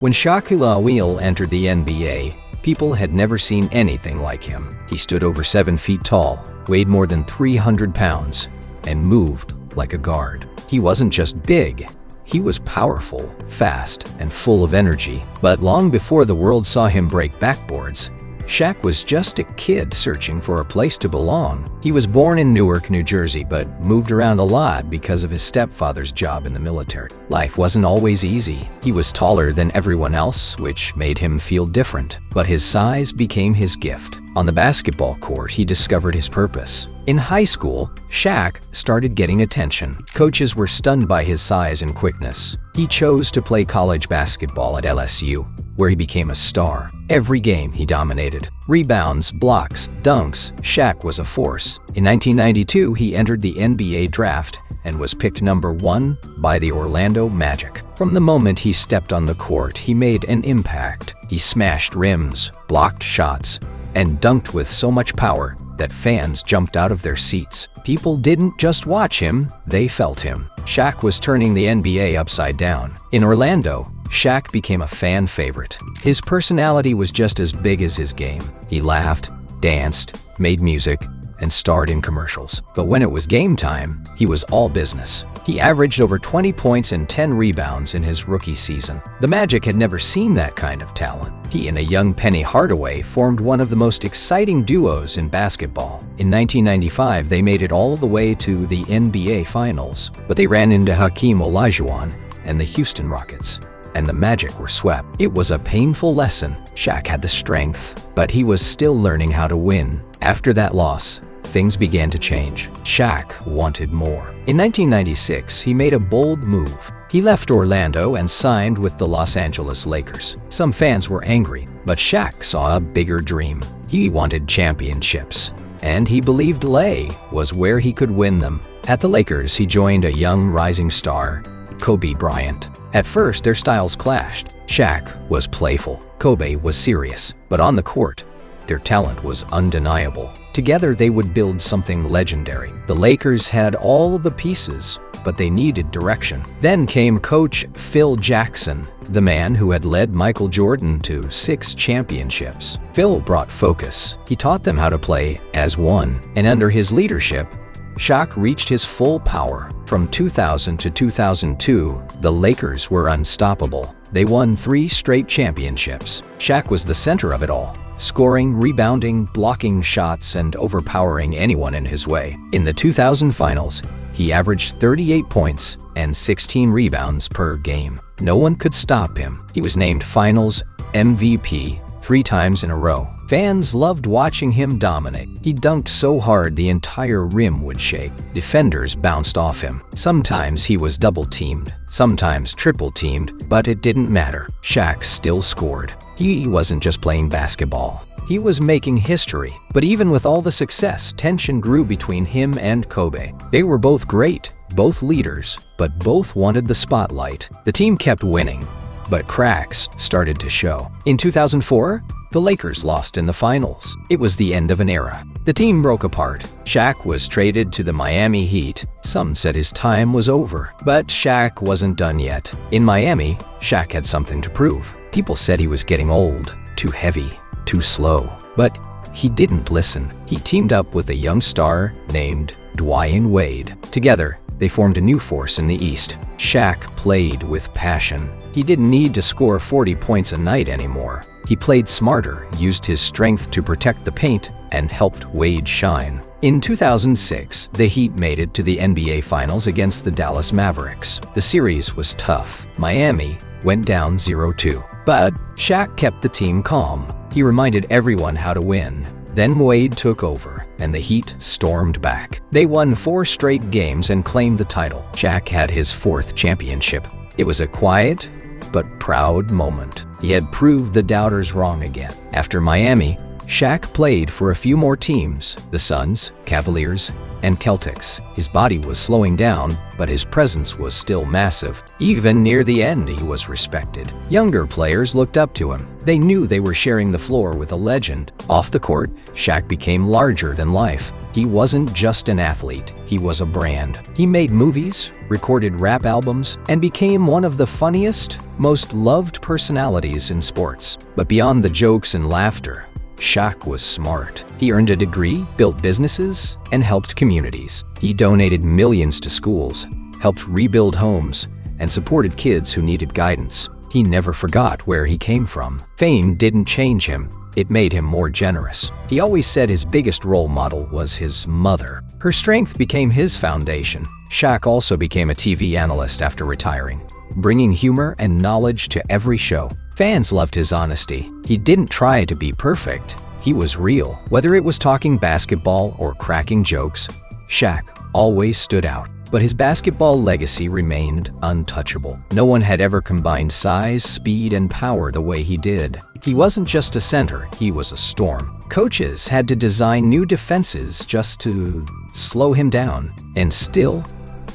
When Shaquille O'Neal entered the NBA, people had never seen anything like him. He stood over 7 feet tall, weighed more than 300 pounds, and moved like a guard. He wasn't just big, he was powerful, fast, and full of energy. But long before the world saw him break backboards, Shaq was just a kid searching for a place to belong. He was born in Newark, New Jersey, but moved around a lot because of his stepfather's job in the military. Life wasn't always easy. He was taller than everyone else, which made him feel different. But his size became his gift. On the basketball court, he discovered his purpose. In high school, Shaq started getting attention. Coaches were stunned by his size and quickness. He chose to play college basketball at LSU, where he became a star. Every game he dominated. Rebounds, blocks, dunks, Shaq was a force. In 1992, he entered the NBA draft and was picked number 1 by the Orlando Magic. From the moment he stepped on the court, he made an impact. He smashed rims, blocked shots, and dunked with so much power that fans jumped out of their seats. People didn't just watch him, they felt him. Shaq was turning the NBA upside down. In Orlando, Shaq became a fan favorite. His personality was just as big as his game. He laughed, danced, made music, and starred in commercials. But when it was game time, he was all business. He averaged over 20 points and 10 rebounds in his rookie season. The Magic had never seen that kind of talent. He and a young Penny Hardaway formed one of the most exciting duos in basketball. In 1995, they made it all the way to the NBA Finals, but they ran into Hakeem Olajuwon and the Houston Rockets, and the Magic were swept. It was a painful lesson. Shaq had the strength, but he was still learning how to win. After that loss, things began to change. Shaq wanted more. In 1996, he made a bold move. He left Orlando and signed with the Los Angeles Lakers. Some fans were angry, but Shaq saw a bigger dream. He wanted championships, and he believed LA was where he could win them. At the Lakers, he joined a young rising star, Kobe Bryant. At first, their styles clashed. Shaq was playful, Kobe was serious, but on the court, their talent was undeniable. Together, they would build something legendary. The Lakers had all of the pieces, but they needed direction. Then came coach Phil Jackson, the man who had led Michael Jordan to 6 championships. Phil brought focus. He taught them how to play as one, and under his leadership, Shaq reached his full power. From 2000 to 2002, the Lakers were unstoppable. They won 3 straight championships. Shaq was the center of it all, scoring, rebounding, blocking shots, and overpowering anyone in his way. In the 2000 finals, he averaged 38 points and 16 rebounds per game. No one could stop him. He was named Finals MVP 3 times in a row. Fans loved watching him dominate. He dunked so hard the entire rim would shake. Defenders bounced off him. Sometimes he was double-teamed, sometimes triple-teamed, but it didn't matter. Shaq still scored. He wasn't just playing basketball. He was making history. But even with all the success, tension grew between him and Kobe. They were both great, both leaders, but both wanted the spotlight. The team kept winning, but cracks started to show. In 2004, the Lakers lost in the finals. It was the end of an era. The team broke apart. Shaq was traded to the Miami Heat. Some said his time was over, but Shaq wasn't done yet. In Miami, Shaq had something to prove. People said he was getting old, too heavy, too slow. But he didn't listen. He teamed up with a young star named Dwyane Wade. Together, they formed a new force in the East. Shaq played with passion. He didn't need to score 40 points a night anymore. He played smarter, used his strength to protect the paint, and helped Wade shine. In 2006, the Heat made it to the NBA Finals against the Dallas Mavericks. The series was tough. Miami went down 0-2. But Shaq kept the team calm. He reminded everyone how to win. Then Wade took over, and the Heat stormed back. They won 4 straight games and claimed the title. Shaq had his 4th championship. It was a quiet but proud moment. He had proved the doubters wrong again. After Miami, Shaq played for a few more teams, the Suns, Cavaliers, and Celtics. His body was slowing down, but his presence was still massive. Even near the end, he was respected. Younger players looked up to him. They knew they were sharing the floor with a legend. Off the court, Shaq became larger than life. He wasn't just an athlete, he was a brand. He made movies, recorded rap albums, and became one of the funniest, most loved personalities in sports. But beyond the jokes and laughter, Shaq was smart. He earned a degree, built businesses, and helped communities. He donated millions to schools, helped rebuild homes, and supported kids who needed guidance. He never forgot where he came from. Fame didn't change him. It made him more generous. He always said his biggest role model was his mother. Her strength became his foundation. Shaq also became a TV analyst after retiring, bringing humor and knowledge to every show. Fans loved his honesty. He didn't try to be perfect. He was real. Whether it was talking basketball or cracking jokes, Shaq always stood out. But his basketball legacy remained untouchable. No one had ever combined size, speed, and power the way he did. He wasn't just a center, he was a storm. Coaches had to design new defenses just to slow him down. And still,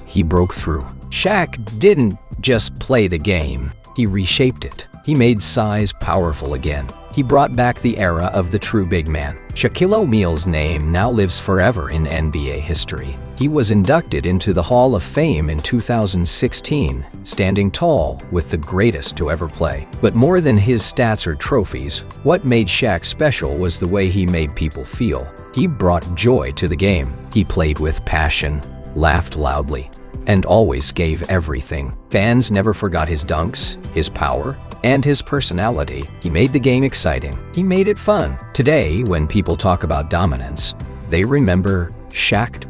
he broke through. Shaq didn't just play the game, he reshaped it. He made size powerful again. He brought back the era of the true big man. Shaquille O'Neal's name now lives forever in NBA history. He was inducted into the Hall of Fame in 2016, standing tall with the greatest to ever play. But more than his stats or trophies, what made Shaq special was the way he made people feel. He brought joy to the game. He played with passion, laughed loudly, and always gave everything. Fans never forgot his dunks, his power, and his personality. He made the game exciting. He made it fun. Today, when people talk about dominance, they remember Shaq,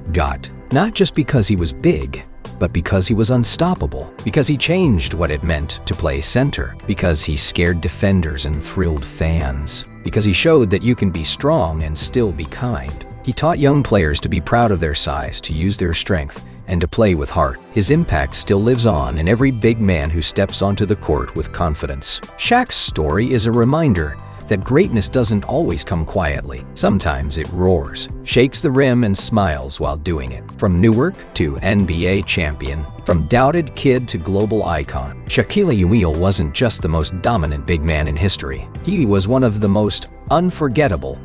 not just because he was big, but because he was unstoppable, because he changed what it meant to play center, because he scared defenders and thrilled fans, because he showed that you can be strong and still be kind. He taught young players to be proud of their size, to use their strength, and to play with heart. His impact still lives on in every big man who steps onto the court with confidence. Shaq's story is a reminder that greatness doesn't always come quietly. Sometimes it roars, shakes the rim, and smiles while doing it. From Newark to NBA champion, from doubted kid to global icon, Shaquille O'Neal wasn't just the most dominant big man in history. He was one of the most unforgettable,